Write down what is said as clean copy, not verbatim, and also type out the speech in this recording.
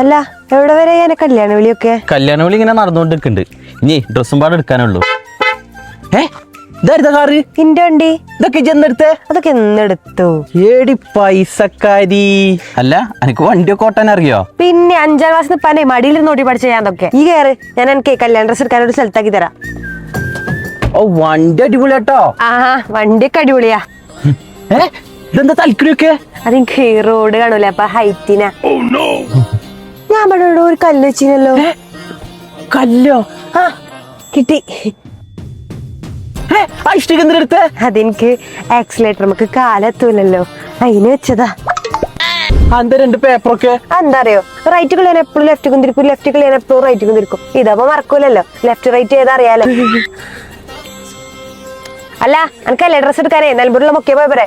അല്ല എവിടെ വരെ കല്യാണ വിളിയൊക്കെ? കല്യാണ വിളി ഇങ്ങനെ നടന്നുകൊണ്ടിരിക്കുന്നുണ്ട്. ഇനി ഡ്രസ്സും പാട് എടുക്കാനുള്ളൂ. ഇതായിരുന്ന കാറ്? ഇന്റെ വണ്ടി. ഇതൊക്കെ ചെന്നെടുത്തേ? അതൊക്കെ എന്നെടുത്തു. ഏടി പൈസക്കാരി. അല്ല എനിക്ക് വണ്ടിയൊക്കെ ഓട്ടാൻ അറിയോ? പിന്നെ 5ാം ക്ലാസ് നിപ്പാനേ മടിയിൽ നോട്ടി പഠിച്ച ഞാൻ അതൊക്കെ. ഈ കയറ്, ഞാൻ എനിക്ക് കല്യാണ ഡ്രസ് എടുക്കാൻ ഒരു സ്ഥലത്താക്കി തരാം. ഓ വണ്ടി അടിപൊളിയാട്ടോ. ആഹാ വണ്ടിയൊക്കെ അടിപൊളിയാ. ഇതെന്താ തൽക്കരിയൊക്കെ? അതെനിക്ക് റോഡ് കാണൂല, അപ്പൊ ഹൈറ്റിനാ. ഞാൻ ഇവിടെ ഒരു കല്ല് വെച്ചിനല്ലോ. കല്ലോ? ആ കിട്ടി. എന്തിനെടുത്തേ? അതെനിക്ക് ആക്സിലേറ്റർ നമുക്ക് കാലെത്തൂലല്ലോ, അതിന് വെച്ചതാ. അന്റെ 2 പേപ്പറൊക്കെ എന്താ അറിയോ, റൈറ്റ് കളി ഞാൻ എപ്പോഴും ലെഫ്റ്റ് കുന്തിരിക്കും, ലെഫ്റ്റ് കളി ഞാൻ എപ്പോഴും റൈറ്റ് കുന്തിരിക്കും. ഇതപ്പോ മറക്കൂലല്ലോ, ലെഫ്റ്റ് റൈറ്റ് ചെയ്താ അറിയാലോ. അല്ല എനിക്കല്ലേ ഡ്രസ് എടുക്കാനേ നെൽമ്പൂരിലെ മുക്കിയ പോയ പോരെ.